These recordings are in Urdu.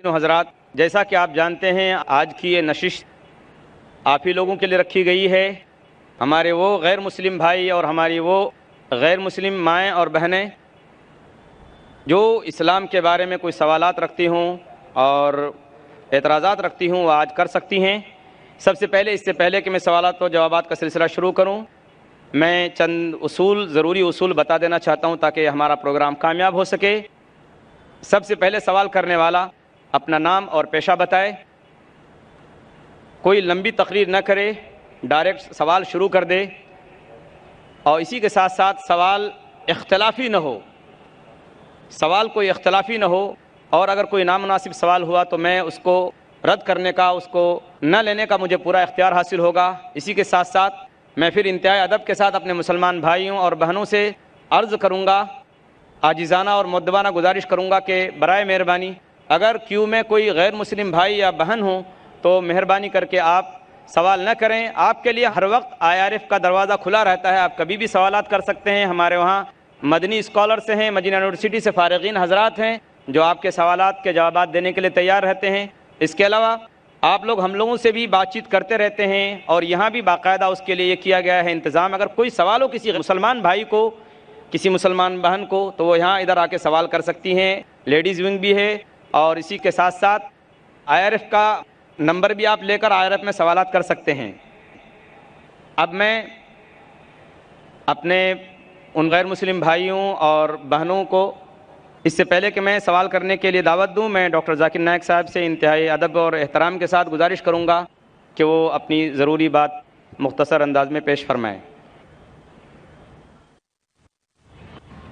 حضرات، جیسا کہ آپ جانتے ہیں آج کی یہ نشست آپ ہی لوگوں کے لیے رکھی گئی ہے. ہمارے وہ غیر مسلم بھائی اور ہماری وہ غیر مسلم مائیں اور بہنیں جو اسلام کے بارے میں کوئی سوالات رکھتی ہوں اور اعتراضات رکھتی ہوں وہ آج کر سکتی ہیں. سب سے پہلے اس سے پہلے کہ میں سوالات و جوابات کا سلسلہ شروع کروں، میں چند ضروری اصول بتا دینا چاہتا ہوں تاکہ ہمارا پروگرام کامیاب ہو سکے. سب سے پہلے سوال کرنے والا اپنا نام اور پیشہ بتائے، کوئی لمبی تقریر نہ کرے، ڈائریکٹ سوال شروع کر دے، اور اسی کے ساتھ ساتھ سوال اختلافی نہ ہو، سوال کوئی اختلافی نہ ہو، اور اگر کوئی نامناسب سوال ہوا تو میں اس کو رد کرنے کا، اس کو نہ لینے کا مجھے پورا اختیار حاصل ہوگا. اسی کے ساتھ ساتھ میں پھر انتہائی ادب کے ساتھ اپنے مسلمان بھائیوں اور بہنوں سے عرض کروں گا، عاجزانہ اور مؤدبانہ گزارش کروں گا کہ برائے مہربانی اگر کیو میں کوئی غیر مسلم بھائی یا بہن ہوں تو مہربانی کر کے آپ سوال نہ کریں. آپ کے لیے ہر وقت IRF کا دروازہ کھلا رہتا ہے، آپ کبھی بھی سوالات کر سکتے ہیں. ہمارے وہاں مدنی اسکالر سے ہیں، مدینہ یونیورسٹی سے فارغین حضرات ہیں جو آپ کے سوالات کے جوابات دینے کے لیے تیار رہتے ہیں. اس کے علاوہ آپ لوگ ہم لوگوں سے بھی بات چیت کرتے رہتے ہیں اور یہاں بھی باقاعدہ اس کے لیے یہ کیا گیا ہے انتظام. اگر کوئی سوال ہو کسی مسلمان بھائی کو، کسی مسلمان بہن کو، تو وہ یہاں ادھر آ کے سوال کر سکتی ہیں. لیڈیز ونگ بھی ہے، اور اسی کے ساتھ ساتھ IRF کا نمبر بھی آپ لے کر IRF میں سوالات کر سکتے ہیں. اب میں اپنے ان غیر مسلم بھائیوں اور بہنوں کو اس سے پہلے کہ میں سوال کرنے کے لیے دعوت دوں، میں ڈاکٹر ذاکر نائک صاحب سے انتہائی ادب اور احترام کے ساتھ گزارش کروں گا کہ وہ اپنی ضروری بات مختصر انداز میں پیش فرمائیں.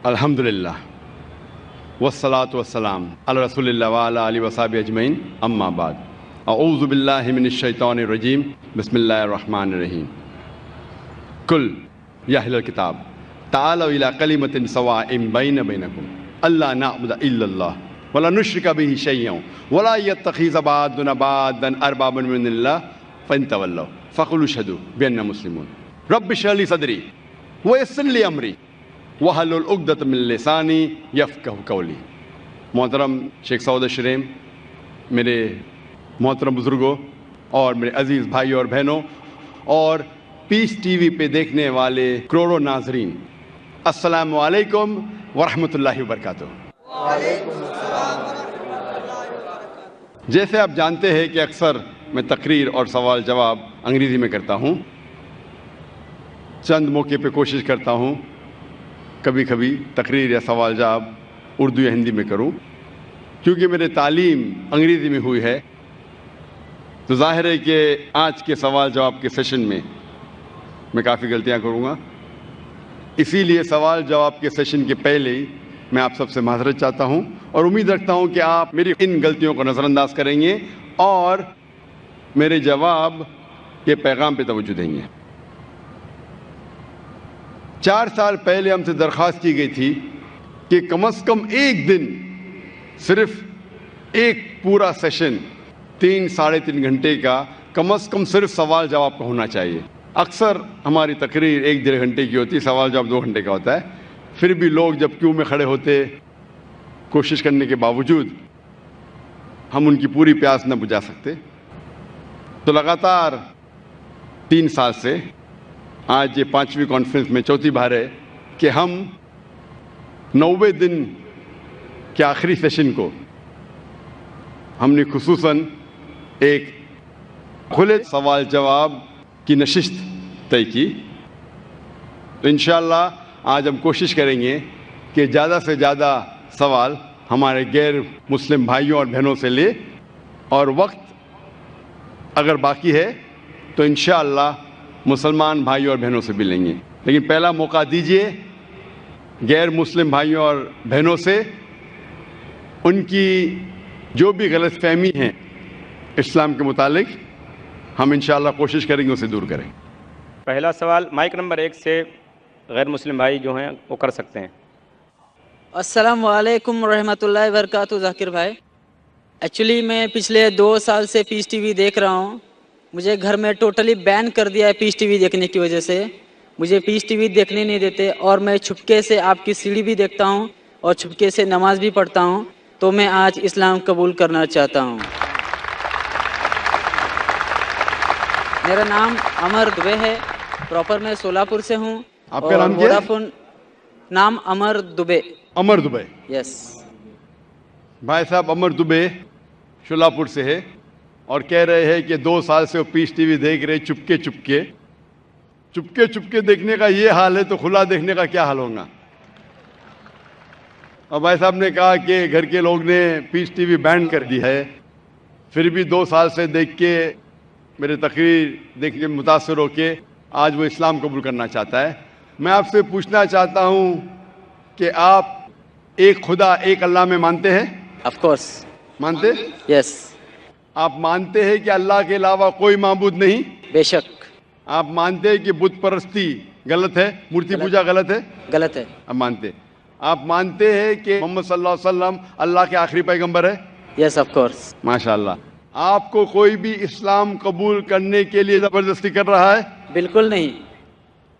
الحمدللہ والصلاة والسلام علی رسول اللہ وعلی آلہ وصحبہ اجمعین، اما بعد. اعوذ باللہ من الشیطان الرجیم، بسم اللہ الرحمن الرحیم. قل یا اہل الکتاب تعالوا الی کلمۃ سواء بین بینکم الا نعبد الا اللہ ولا نشرک بہ شیئا ولا یتخذ بعضنا بعضا اربابا من اللہ فان تولوا فقولوا اشہدوا بأننا مسلمون. رب اشرح لی صدری ویسر لی امری وحلل عقدۃ من لسانی یفقہوا قولی. محترم شیخ سعود شریم، میرے محترم بزرگوں اور میرے عزیز بھائیوں اور بہنوں، اور پیس ٹی وی پہ دیکھنے والے کروڑوں ناظرین، السلام علیکم ورحمۃ اللہ وبرکاتہ. جیسے آپ جانتے ہیں کہ اکثر میں تقریر اور سوال جواب انگریزی میں کرتا ہوں. چند موقع پہ کوشش کرتا ہوں کبھی کبھی تقریر یا سوال جواب اردو یا ہندی میں کروں. کیونکہ میری تعلیم انگریزی میں ہوئی ہے تو ظاہر ہے کہ آج کے سوال جواب کے سیشن میں کافی غلطیاں کروں گا. اسی لیے سوال جواب کے سیشن کے پہلے ہی میں آپ سب سے معذرت چاہتا ہوں اور امید رکھتا ہوں کہ آپ میری ان غلطیوں کو نظر انداز کریں گے اور میرے جواب کے پیغام پہ توجہ دیں گے. 4 سال پہلے ہم سے درخواست کی گئی تھی کہ کم از کم ایک دن صرف ایک پورا سیشن 3-3.5 گھنٹے کا کم از کم صرف سوال جواب کا ہونا چاہیے. اکثر ہماری تقریر 1-1.5 گھنٹے کی ہوتی، سوال جواب 2 گھنٹے کا ہوتا ہے. پھر بھی لوگ جب کیوں میں کھڑے ہوتے، کوشش کرنے کے باوجود ہم ان کی پوری پیاس نہ بجھا سکتے. تو لگاتار 3 سال سے آج یہ 5ویں کانفرنس میں چوتھی بار ہے کہ ہم 90 دن کے آخری سیشن کو ہم نے خصوصاً ایک کھلے سوال جواب کی نشست طے کی. تو انشاءاللہ آج ہم کوشش کریں گے کہ زیادہ سے زیادہ سوال ہمارے غیر مسلم بھائیوں اور بہنوں سے لے، اور وقت اگر باقی ہے تو انشاءاللہ مسلمان بھائیوں اور بہنوں سے بھی لیں گے. لیکن پہلا موقع دیجیے غیر مسلم بھائیوں اور بہنوں سے ان کی جو بھی غلط فہمی ہیں اسلام کے متعلق، ہم انشاءاللہ کوشش کریں گے اسے دور کریں. پہلا سوال مائک نمبر 1 سے غیر مسلم بھائی جو ہیں وہ کر سکتے ہیں. السلام علیکم ورحمۃ اللہ وبرکاتہ. ذاکر بھائی، ایکچولی میں پچھلے 2 سال سے پیس ٹی وی دیکھ رہا ہوں. مجھے گھر میں ٹوٹلی بین کر دیا ہے پیس ٹی وی دیکھنے کی وجہ سے. مجھے پیس ٹی وی دیکھنے نہیں دیتے، اور میں چھپکے سے آپ کی سیڑھی بھی دیکھتا ہوں اور چھپکے سے نماز بھی پڑھتا ہوں. تو میں آج اسلام قبول کرنا چاہتا ہوں. میرا نام امر دبے ہے. پراپر میں سولاپور سے ہوں. آپ کا نام کیا ہے؟ ووڈافون. نام امر دبے. امر دبے. یس. بھائی صاحب امر دبے شولاپور سے ہے اور کہہ رہے ہیں کہ 2 سال سے وہ پیس ٹی وی دیکھ رہے چپکے دیکھنے کا یہ حال ہے تو کھلا دیکھنے کا کیا حال ہوگا. اور بھائی صاحب نے کہا کہ گھر کے لوگ نے پیس ٹی وی بین کر دی ہے, پھر بھی 2 سال سے دیکھ کے میرے تقریر دیکھ کے متاثر ہو کے آج وہ اسلام قبول کرنا چاہتا ہے. میں آپ سے پوچھنا چاہتا ہوں کہ آپ ایک خدا ایک اللہ میں مانتے ہیں؟ Of course. مانتے؟ یس. آپ مانتے ہیں کہ اللہ کے علاوہ کوئی معبود نہیں؟ بے شک. آپ مانتے ہیں کہ بت پرستی غلط ہے, مورتی پوجا غلط ہے؟ غلط ہے. آپ مانتے. آپ مانتے ہیں کہ محمد صلی اللہ علیہ وسلم اللہ کے آخری پیغمبر ہے؟ Yes of course. ماشاء اللہ. آپ کو کوئی بھی اسلام قبول کرنے کے لیے زبردستی کر رہا ہے؟ بالکل نہیں.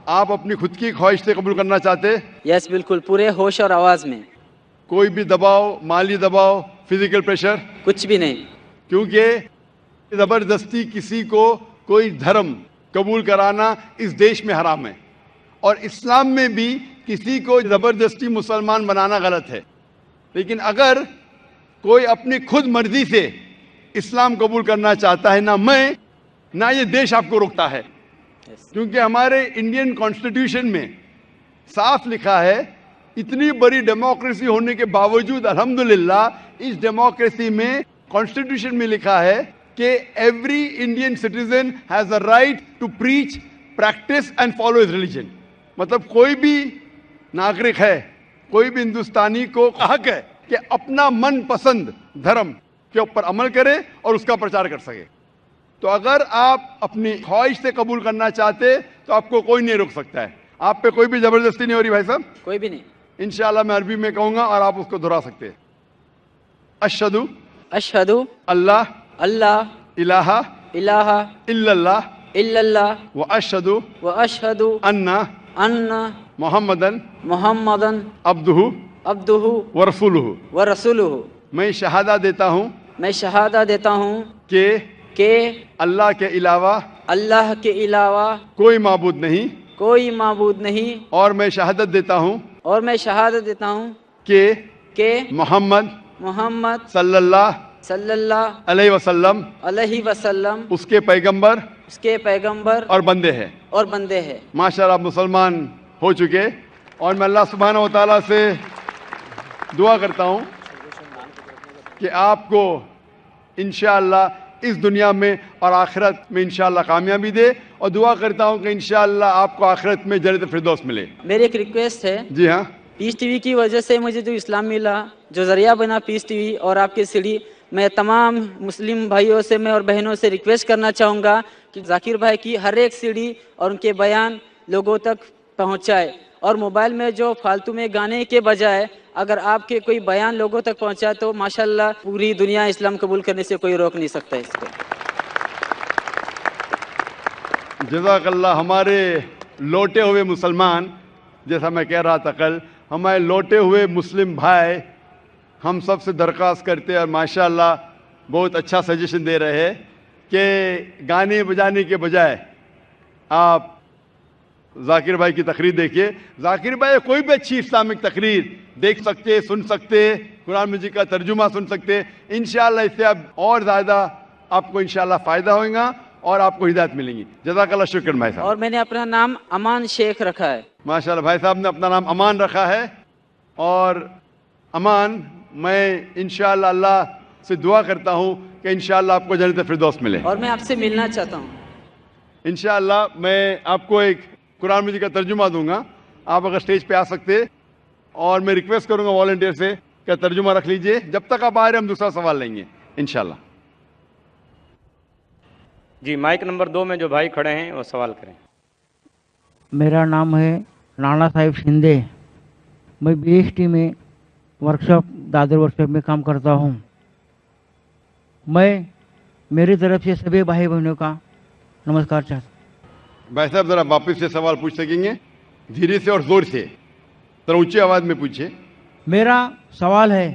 آپ اپنی خود کی خواہش سے قبول کرنا چاہتے؟ یس بالکل, پورے ہوش اور آواز میں. کوئی بھی دباؤ, مالی دباؤ, فزیکل پریشر؟ کچھ بھی نہیں. کیونکہ زبردستی کسی کو کوئی دھرم قبول کرانا اس دیش میں حرام ہے, اور اسلام میں بھی کسی کو زبردستی مسلمان بنانا غلط ہے. لیکن اگر کوئی اپنی خود مرضی سے اسلام قبول کرنا چاہتا ہے, نہ میں نہ یہ دیش آپ کو روکتا ہے, کیونکہ ہمارے انڈین کانسٹیٹیوشن میں صاف لکھا ہے, اتنی بڑی ڈیموکریسی ہونے کے باوجود الحمدللہ اس ڈیموکریسی میں کانسٹیٹیوشن میں لکھا ہے کہ every Indian citizen has a right to preach, practice and follow his religion. مطلب کوئی بھی ناگرک ہے, کوئی بھی ہندوستانی کو حق ہے کہ اپنا من پسند دھرم کے اوپر عمل کرے اور اس کا پرچار کر سکے. تو اگر آپ اپنی خواہش سے قبول کرنا چاہتے تو آپ کو کوئی نہیں روک سکتا ہے. آپ پہ کوئی بھی زبردستی نہیں ہو رہی بھائی صاحب. کوئی بھی نہیں. انشاءاللہ میں عربی میں کہوں گا اور آپ اس کو دہرا سکتے ہیں. اشہدو اشہدو اللہ اللہ الہ الہ الا اللہ الا اللہ واشہدو واشہدو ان ان محمدن محمدن عبدہ عبدہ ورسولہ. ورسولہ. میں شہادہ دیتا ہوں میں شہادہ دیتا ہوں کہ اللہ کے علاوہ کے علاوہ کوئی معبود نہیں, کوئی معبود نہیں, اور میں شہادت دیتا ہوں اور میں شہادت دیتا ہوں کہ محمد صلی اللہ علیہ وسلم اس کے پیغمبر اور بندے ہیں. ماشاءاللہ آپ مسلمان ہو چکے, اور میں اللہ سبحانہ و تعالیٰ سے دعا کرتا ہوں کہ آپ کو انشاءاللہ اس دنیا میں اور آخرت میں انشاءاللہ کامیابی دے, اور دعا کرتا ہوں کہ انشاءاللہ آپ کو آخرت میں جنت فردوس ملے. میری ایک ریکویسٹ ہے. جی ہاں. پیس ٹی وی کی وجہ سے مجھے جو اسلام ملا, جو ذریعہ بنا پیس ٹی وی اور آپ کی سیڑھی, میں تمام مسلم بھائیوں سے میں اور بہنوں سے ریکویسٹ کرنا چاہوں گا کہ ذاکر بھائی کی ہر ایک سیڑھی اور ان کے بیان لوگوں تک پہنچائے, اور موبائل میں جو فالتو میں گانے کے بجائے اگر آپ کے کوئی بیان لوگوں تک پہنچائے تو ماشاءاللہ پوری دنیا اسلام قبول کرنے سے کوئی روک نہیں سکتا اس کو. جزاک اللہ. ہمارے لوٹے ہوئے مسلمان, جیسا میں کہہ رہا تھا کل, ہمارے لوٹے ہوئے مسلم بھائی ہم سب سے درخواست کرتے ہیں, اور ماشاءاللہ بہت اچھا سجیشن دے رہے ہیں کہ گانے بجانے کے بجائے آپ ذاکر بھائی کی تقریر دیکھیے. ذاکر بھائی کوئی بھی اچھی اسلامک تقریر دیکھ سکتے, سن سکتے, قرآن مجید کا ترجمہ سن سکتے. انشاءاللہ اس سے اب اور زیادہ آپ کو انشاءاللہ فائدہ ہوگا اور آپ کو ہدایت ملیں گی. جزاک اللہ. شکر بھائی صاحب. اور میں نے اپنا نام امان شیخ رکھا ہے. ماشاءاللہ بھائی صاحب نے اپنا نام امان رکھا ہے, اور امان میں انشاءاللہ اللہ سے دعا کرتا ہوں کہ انشاءاللہ آپ کو جنت فردوس ملے. اور میں آپ سے ملنا چاہتا ہوں. انشاءاللہ میں آپ کو ایک قرآن مجید کا ترجمہ دوں گا, آپ اگر اسٹیج پہ آ سکتے, اور میں ریکویسٹ کروں گا والنٹیئر سے کہ ترجمہ رکھ لیجئے. جب تک آپ آ رہے ہم دوسرا سوال لیں گے انشاءاللہ. جی مائک نمبر 2 میں جو بھائی کھڑے ہیں وہ سوال کریں. میرا نام ہے نانا صاحب شندے. میں بی ایس ٹی میں ورکشاپ دادر ورکشاپ میں کام کرتا ہوں. میں میری طرف سے سبھی بھائی بہنوں کا نمسکار چاہتا ہوں. بھائی صاحب ذرا واپس سے سوال پوچھ سکیں گے, دھیرے سے اور زور سے, ذرا اونچی آواز میں پوچھیں. میرا سوال ہے